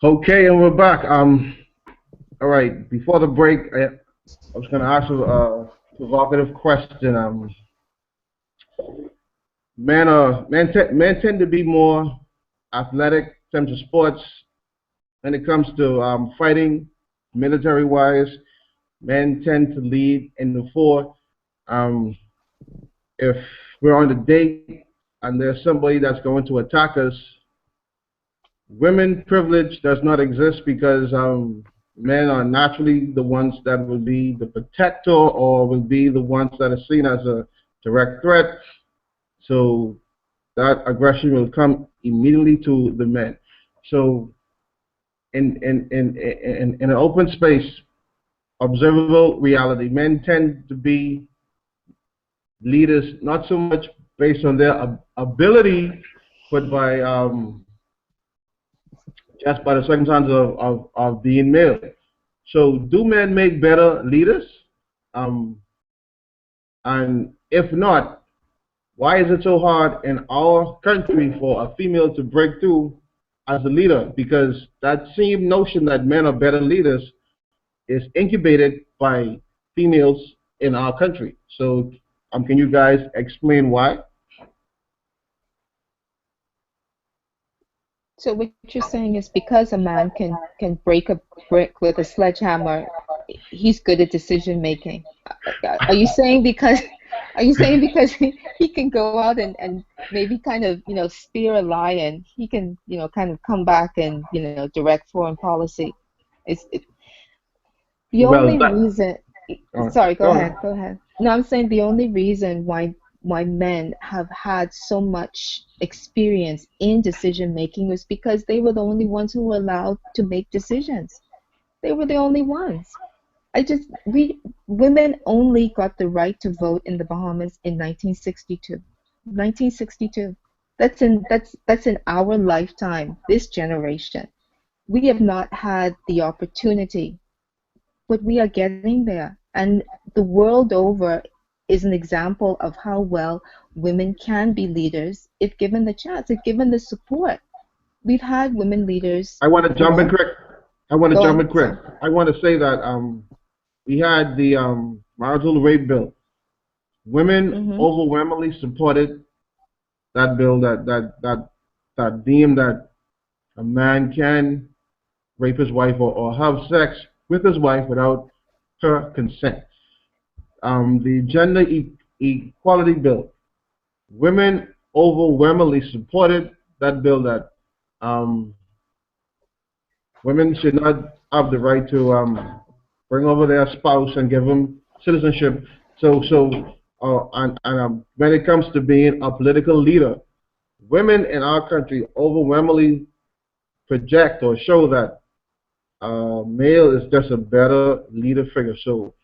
Okay, and we're back. All right. Before the break, I was going to ask a provocative question. Men tend to be more athletic in terms of sports when it comes to fighting, military-wise. Men tend to lead in the fore. Um, if we're on a date and there's somebody that's going to attack us, women privilege does not exist because men are naturally the ones that will be the protector or will be the ones that are seen as a direct threat. So that aggression will come immediately to the men. So in an open space, observable reality, men tend to be leaders not so much based on their ability, but by just by the circumstances of being male. So do men make better leaders? Um, and if not, why is it so hard in our country for a female to break through as a leader? Because that same notion that men are better leaders is incubated by females in our country. So can you guys explain why? So what you're saying is because a man can break a brick with a sledgehammer, he's good at decision making. Are you saying because he can go out and maybe kind of spear a lion, he can kind of come back and direct foreign policy? It's the Well, only reason. Sorry, go go ahead, on. go ahead. No, I'm saying the only reason why men have had so much experience in decision making was because they were the only ones who were allowed to make decisions. They were the only ones. We women only got the right to vote in the Bahamas in 1962. 1962. That's in our lifetime, this generation. We have not had the opportunity, but we are getting there. And the world over is an example of how well women can be leaders if given the chance, if given the support. We've had women leaders I want to jump in before. quick. I want to Go jump on, in quick. sorry. I want to say that we had the marital rape bill. Women Hmm. overwhelmingly supported that bill that deemed that a man can rape his wife or have sex with his wife without her consent. The gender equality bill. Women overwhelmingly supported that bill that um, women should not have the right to bring over their spouse and give them citizenship. And when it comes to being a political leader, women in our country overwhelmingly project or show that male is just a better leader figure. So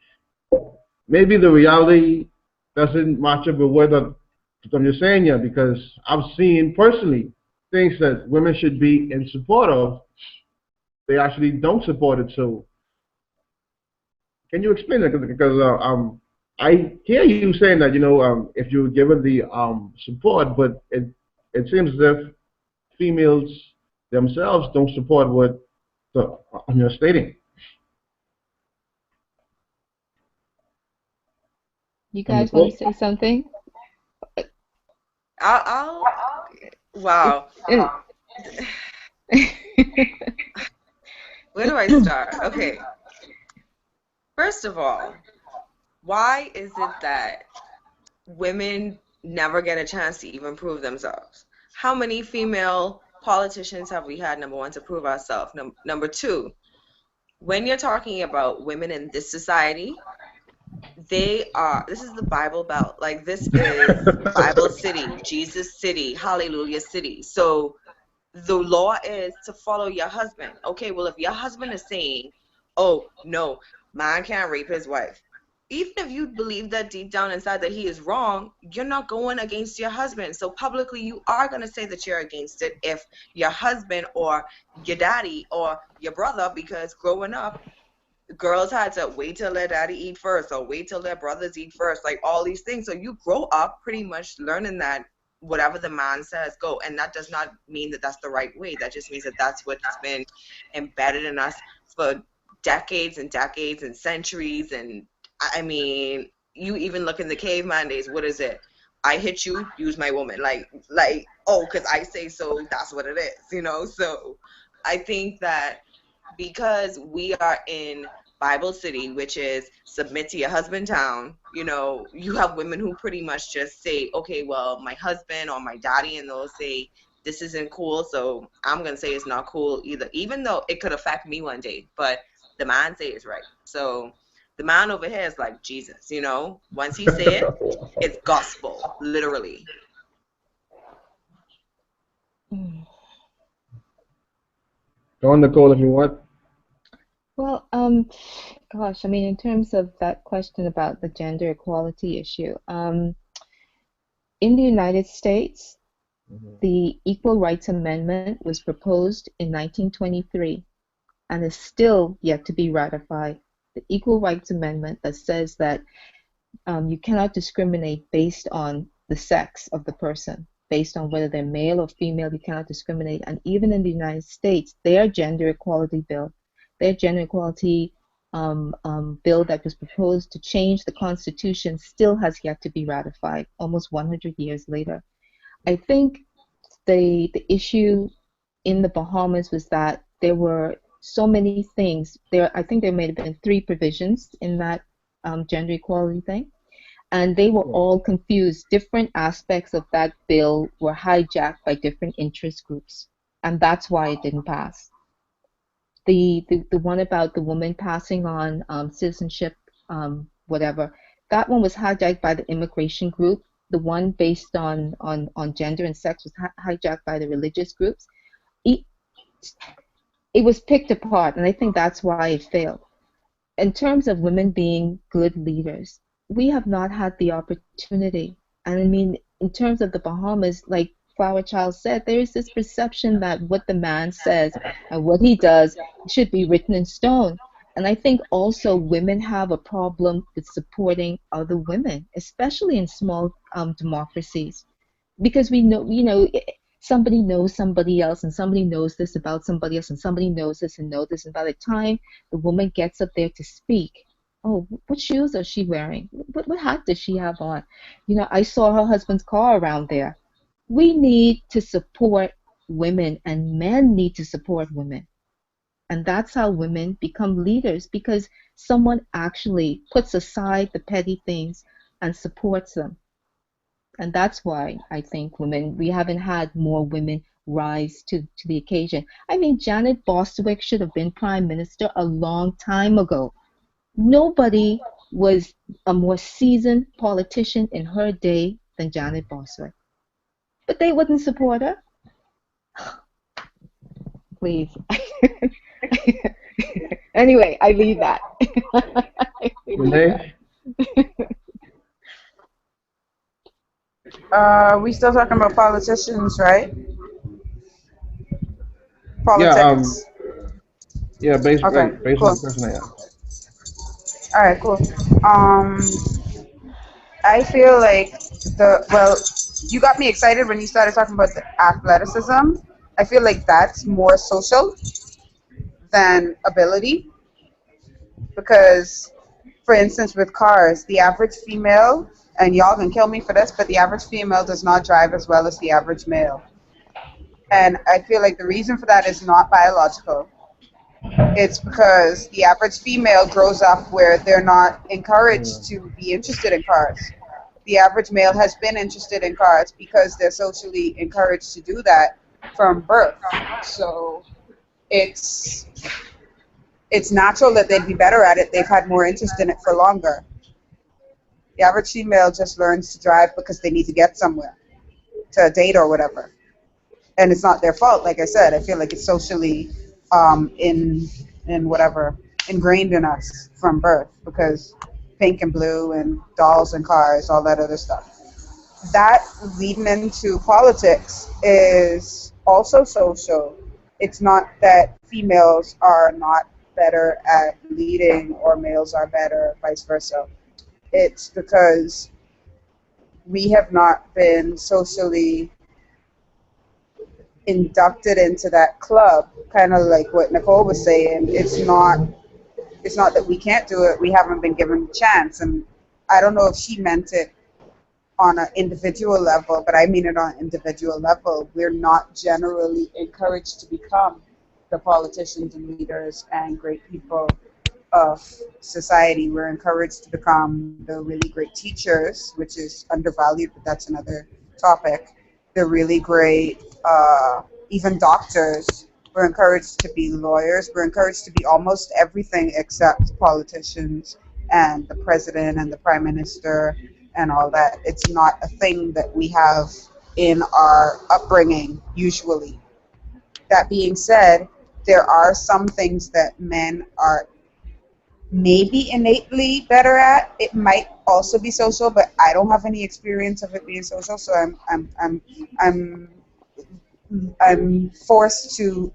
maybe the reality doesn't match up with what you're saying here, because I've seen personally things that women should be in support of, they actually don't support it. So can you explain that? Because I hear you saying that if you're given the support, but it seems as if females themselves don't support what you're stating. You And guys want to Nicole, say something? I'll It, wow. it, Where do I start? Okay. First of all, why is it that women never get a chance to even prove themselves? How many female politicians have we had, number one, to prove ourselves? Number two, when you're talking about women in this society, this is the Bible Belt. Like, this is Bible City, Jesus City, Hallelujah City. So the law is to follow your husband. Okay, well, if your husband is saying, oh, no, man can't rape his wife, even if you believe that deep down inside that he is wrong, you're not going against your husband. So publicly, you are going to say that you're against it if your husband or your daddy or your brother, because growing up, girls had to wait till their daddy eat first or wait till their brothers eat first, like all these things. So you grow up pretty much learning that whatever the man says, go. And that does not mean that that's the right way. That just means that that's what's been embedded in us for decades and decades and centuries. And I mean, you even look in the caveman days, what is it? I hit you, use my woman. Oh, because I say so, that's what it is, you know? So I think that because we are in Bible City, which is submit to your husband town, you know, you have women who pretty much just say, okay, well, my husband or my daddy and they'll say, this isn't cool, so I'm going to say it's not cool either, even though it could affect me one day, but the man say it's right. So the man over here is like Jesus, you know, once he say it, it's gospel, literally. Go on, Nicole, if you want. Well, gosh, I mean, in terms of that question about the gender equality issue, in the United States, the Equal Rights Amendment was proposed in 1923 and is still yet to be ratified. The Equal Rights Amendment that says that you cannot discriminate based on the sex of the person, based on whether they're male or female, you cannot discriminate. And even in the United States, their gender equality bill, bill that was proposed to change the Constitution still has yet to be ratified, almost 100 years later. I think the issue in the Bahamas was that there were so many things. I think there may have been 3 provisions in that gender equality thing, and they were all confused. Different aspects of that bill were hijacked by different interest groups, and that's why it didn't pass. The one about the woman passing on citizenship, whatever, that one was hijacked by the immigration group. The one based on gender and sex was hijacked by the religious groups. It was picked apart, and I think that's why it failed. In terms of women being good leaders, we have not had the opportunity. And I mean, in terms of the Bahamas, like Flower Child said, there is this perception that what the man says and what he does should be written in stone. And I think also women have a problem with supporting other women, especially in small democracies, because we know, somebody knows somebody else, and somebody knows this about somebody else, and somebody knows this and knows this, and by the time the woman gets up there to speak, oh, what shoes is she wearing? What hat does she have on? I saw her husband's car around there. We need to support women, and men need to support women. And that's how women become leaders, because someone actually puts aside the petty things and supports them. And that's why I think we haven't had more women rise to the occasion. I mean, Janet Bostwick should have been prime minister a long time ago. Nobody was a more seasoned politician in her day than Janet Bostwick. But they wouldn't support her. Please. Anyway, I leave that. Renee? We still talking about politicians, right? Politics. Based Okay, on the cool. person I am. All right, cool. I feel like you got me excited when you started talking about the athleticism. I feel like that's more social than ability, because, for instance, with cars, the average female, and y'all can kill me for this, but the average female does not drive as well as the average male. And I feel like the reason for that is not biological. It's because the average female grows up where they're not encouraged to be interested in cars. The average male has been interested in cars because they're socially encouraged to do that from birth. So it's natural that they'd be better at it. They've had more interest in it for longer. The average female just learns to drive because they need to get somewhere, to a date or whatever. And it's not their fault, like I said. I feel like it's socially ingrained in us from birth, because pink and blue and dolls and cars, all that other stuff. That leading into politics is also social. It's not that females are not better at leading or males are better, vice versa. It's because we have not been socially inducted into that club, kind of like what Nicole was saying. It's not that we can't do it, we haven't been given the chance. And I don't know if she meant it on an individual level, but I mean it on an individual level. We're not generally encouraged to become the politicians and leaders and great people of society. We're encouraged to become the really great teachers, which is undervalued, but that's another topic. The really great, even doctors. We're encouraged to be lawyers. We're encouraged to be almost everything except politicians and the president and the prime minister and all that. It's not a thing that we have in our upbringing usually. That being said, there are some things that men are maybe innately better at. It might also be social, but I don't have any experience of it being social, so I'm forced to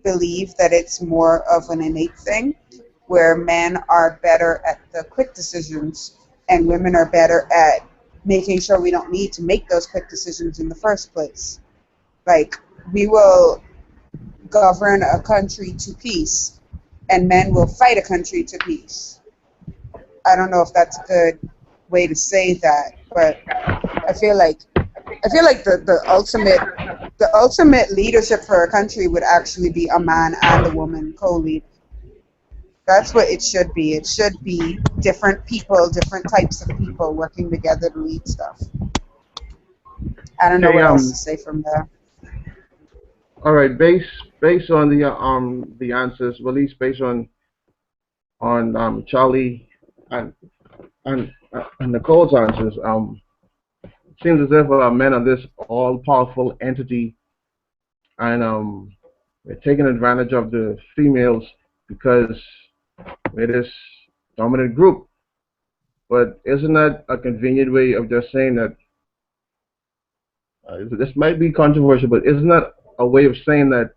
believe that it's more of an innate thing, where men are better at the quick decisions and women are better at making sure we don't need to make those quick decisions in the first place. Like, we will govern a country to peace, and men will fight a country to peace. I don't know if that's a good way to say that, but I feel like the ultimate leadership for a country would actually be a man and a woman co-lead. That's what it should be. It should be different people, different types of people working together to lead stuff. I don't know Okay, what else to say from there. all right, based on the answers, well, at least based on Charlie and and Nicole's answers, it seems as if men are this all-powerful entity, and they're taking advantage of the females because we're this dominant group. But isn't that a convenient way of just saying that? This might be controversial, but isn't that a way of saying that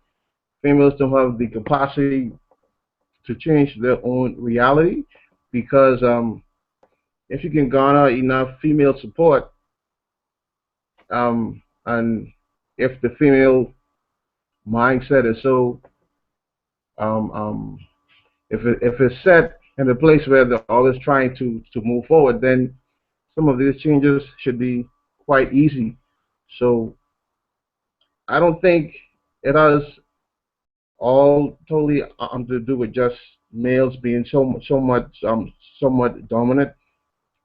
females don't have the capacity to change their own reality? Because if you can garner enough female support, and if the female mindset is so, if it's set in a place where they're always trying to move forward, then some of these changes should be quite easy. So I don't think it has all totally to do with just males being so much somewhat dominant.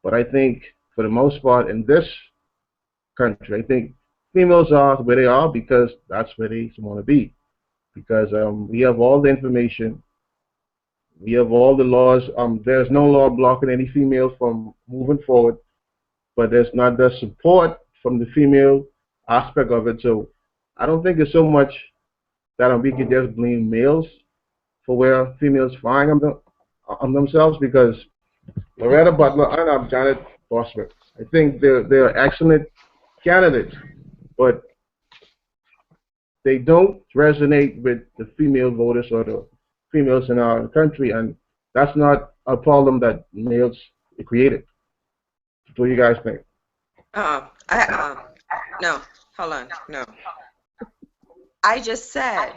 But I think for the most part in this country, I think females are where they are because that's where they want to be. Because we have all the information, we have all the laws. There's no law blocking any female from moving forward, but there's not the support from the female aspect of it. So I don't think it's so much that we can just blame males for where females find on themselves, because Loretta Butler and Janet Bosworth, I think they're excellent candidates, but they don't resonate with the female voters or the females in our country, and that's not a problem that males created. What do you guys think? No, hold on, no. I just said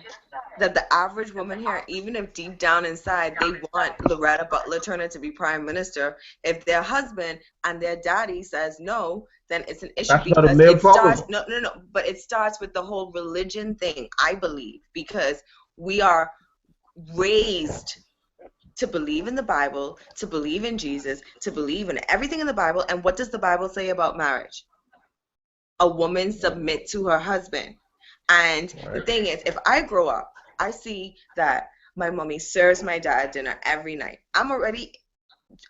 that the average woman here, even if deep down inside they want Loretta Butler Turner to be prime minister, if their husband and their daddy says no, then it's an issue, That's not a because male it starts problem. no, but it starts with the whole religion thing, I believe, because we are raised to believe in the Bible, to believe in Jesus, to believe in everything in the Bible. And what does the Bible say about marriage? A woman submit to her husband. And the Right. thing is, if I grow up, I see that my mommy serves my dad dinner every night. I'm already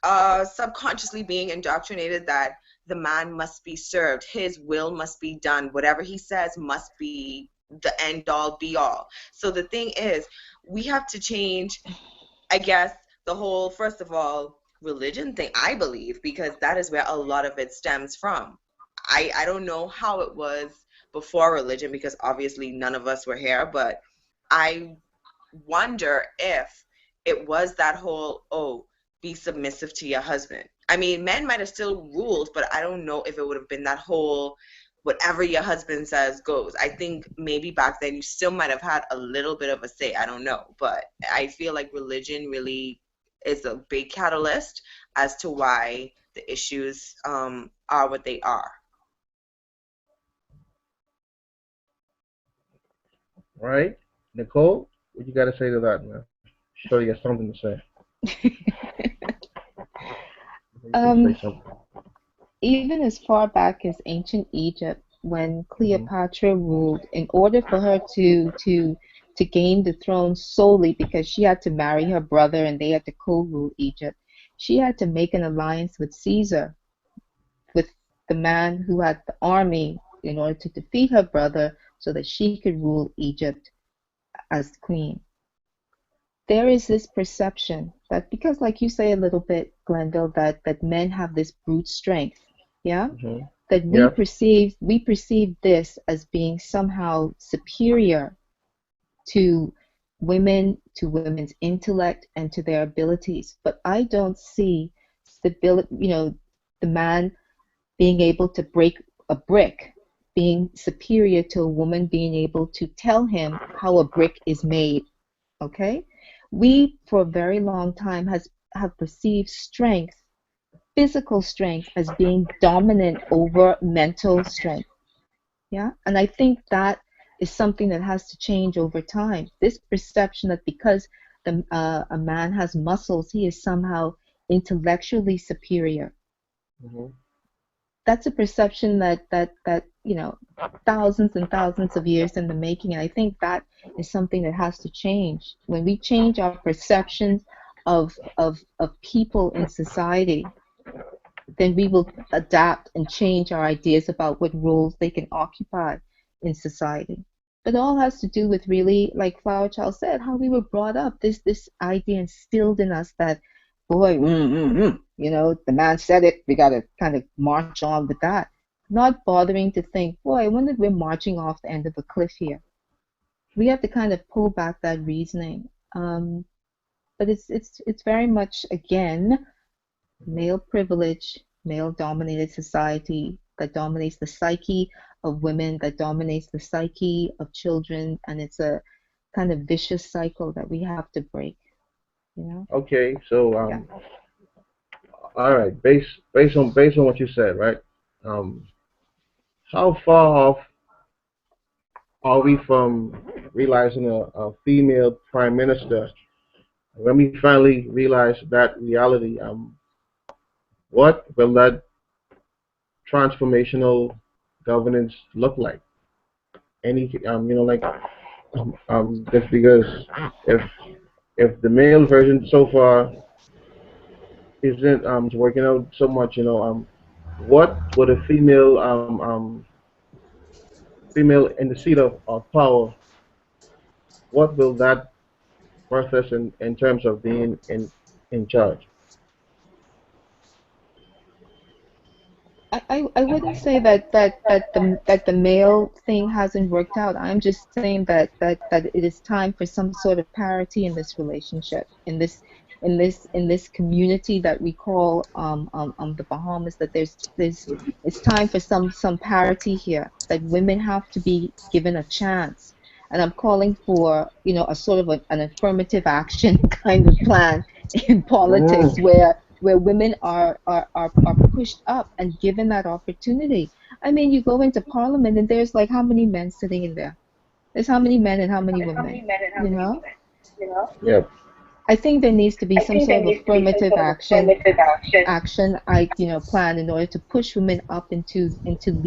subconsciously being indoctrinated that the man must be served. His will must be done. Whatever he says must be the end all be all. So the thing is, we have to change, I guess, the whole, first of all, religion thing, I believe, because that is where a lot of it stems from. I don't know how it was before religion, because obviously none of us were here, but I wonder if it was that whole, oh, be submissive to your husband. I mean, men might have still ruled, but I don't know if it would have been that whole whatever your husband says goes. I think maybe back then you still might have had a little bit of a say. I don't know, but I feel like religion really is a big catalyst as to why the issues are what they are. Right? Nicole, what you got to say to that, man? Sure, you got something to say. You can um, say something. Even as far back as ancient Egypt, when Hmm. Cleopatra ruled, in order for her to gain the throne solely because she had to marry her brother and they had to co-rule Egypt, she had to make an alliance with Caesar, with the man who had the army in order to defeat her brother so that she could rule Egypt as queen. There is this perception that because, like you say a little bit, Glenville, that men have this brute strength, yeah, Hmm. that Yeah. we perceive this as being somehow superior to to women's intellect and to their abilities. But I don't see stability, the man being able to break a brick being superior to a woman being able to tell him how a brick is made. Okay, we for a very long time has have perceived strength, physical strength, as being dominant over mental strength. Yeah, and I think that is something that has to change over time. This perception that because a man has muscles, he is somehow intellectually superior. Hmm. That's a perception that thousands and thousands of years in the making, and I think that is something that has to change. When we change our perceptions of people in society, then we will adapt and change our ideas about what roles they can occupy in society. But it all has to do with really, like Flower Child said, how we were brought up. This idea instilled in us that, boy, the man said it. We got to kind of march on with that, not bothering to think, boy, I wonder if we're marching off the end of a cliff here. We have to kind of pull back that reasoning. But it's very much again male privilege, male dominated society that dominates the psyche of women, that dominates the psyche of children, and it's a kind of vicious cycle that we have to break, you know? Okay, so Yeah. all right, based on what you said, right? Um, how far off are we from realizing a female prime minister? When we finally realize that reality, what will that transformational governance look like? Any, like, just because if if the male version so far isn't working out so much, what would a female in the seat of power, what will that process in terms of being in charge? I wouldn't say that the male thing hasn't worked out. I'm just saying that it is time for some sort of parity in this relationship, in this community that we call the Bahamas. That there's it's time for some parity here. That women have to be given a chance, and I'm calling for a sort of an affirmative action kind of plan in politics Mm. where women are pushed up and given that opportunity. I mean, you go into parliament and there's like how many men sitting in there? There's how many men and how many women? You know? Yep. I think there needs to be some sort of affirmative action plan in order to push women up into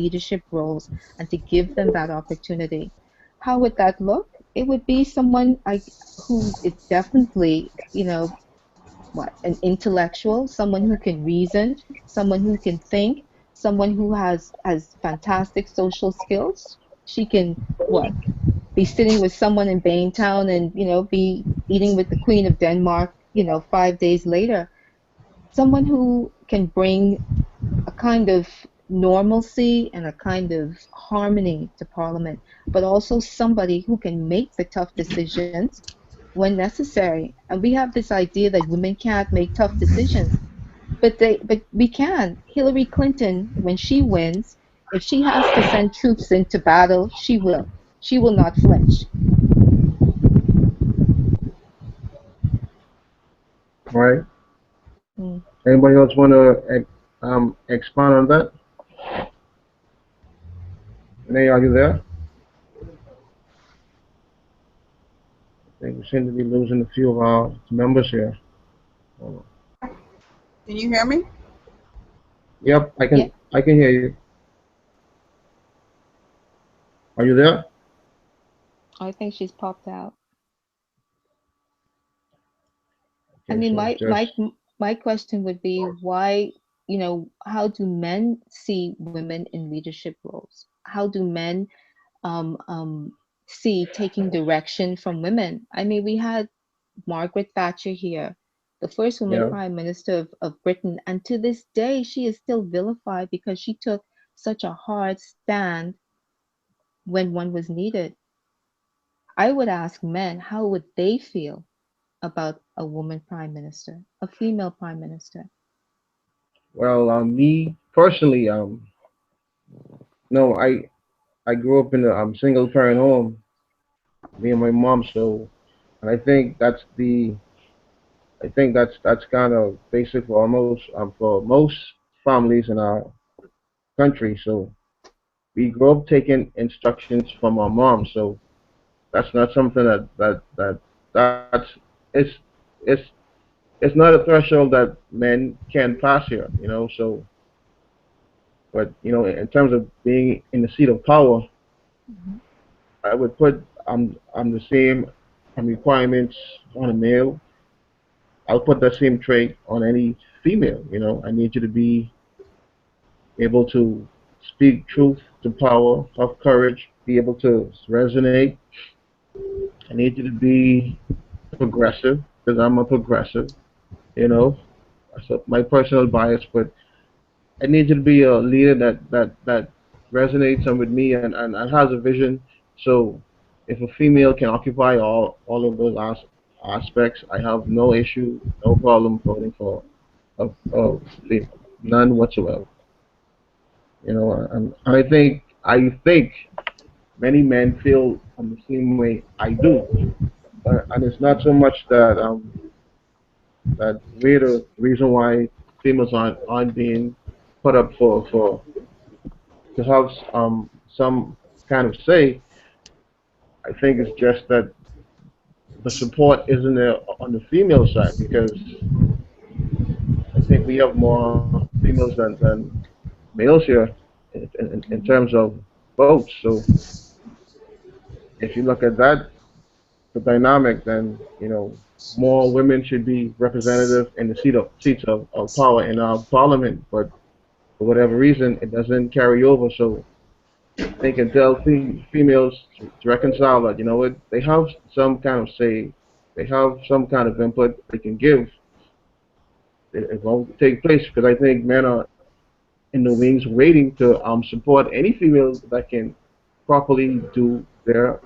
leadership roles and to give them that opportunity. How would that look? It would be someone who is definitely, an intellectual, someone who can reason, someone who can think, someone who has fantastic social skills. She can be sitting with someone in Baintown and be eating with the Queen of Denmark 5 days later. Someone who can bring a kind of normalcy and a kind of harmony to Parliament, but also somebody who can make the tough decisions when necessary. And we have this idea that women can't make tough decisions. but we can. Hillary Clinton, when she wins, if she has to send troops into battle, she will. She will not flinch. Right? Mm. Anybody else want to expand on that? Renee, are you there? I think we seem to be losing a few of our members here. Hold on. Can you hear me? Yep, Yeah, I can hear you. Are you there? I think she's popped out. I Okay, mean, so it's just my question would be why, how do men see women in leadership roles? How do men um, um, see taking direction from women? I mean, we had Margaret Thatcher here, the first woman yeah. prime minister of Britain, and to this day, she is still vilified because she took such a hard stand when one was needed. I would ask men, how would they feel about a woman prime minister, a female prime minister? Well, me personally, no, I grew up in a single parent home, me and my mom. So, and I think that's kind of basic for most families in our country. So we grew up taking instructions from our mom. So that's not something that's it's it's it's not a threshold that men can pass here. So but in terms of being in the seat of power, Mhm. I would put the same requirements on a male. I'll put that same trait on any female. I need you to be able to speak truth to power, have courage, be able to resonate. I need you to be progressive because I'm a progressive. You know, that's my personal bias, but I need you to be a leader that resonates with me and has a vision. So if a female can occupy all of those aspects, I have no issue, no problem voting for a female, none whatsoever. And I think many men feel the same way I do, and it's not so much that we're the reason why females aren't being put up for to have some kind of say. I think it's just that the support isn't there on the female side because I think we have more females than males here in Mhm. terms of votes. So if you look at that, the dynamic, then more women should be representative in the seats of power in our parliament. But for whatever reason, it doesn't carry over. So they can tell females to reconcile that, they have some kind of say, they have some kind of input they can give. It won't take place because I think men are in the wings waiting to support any female that can properly do their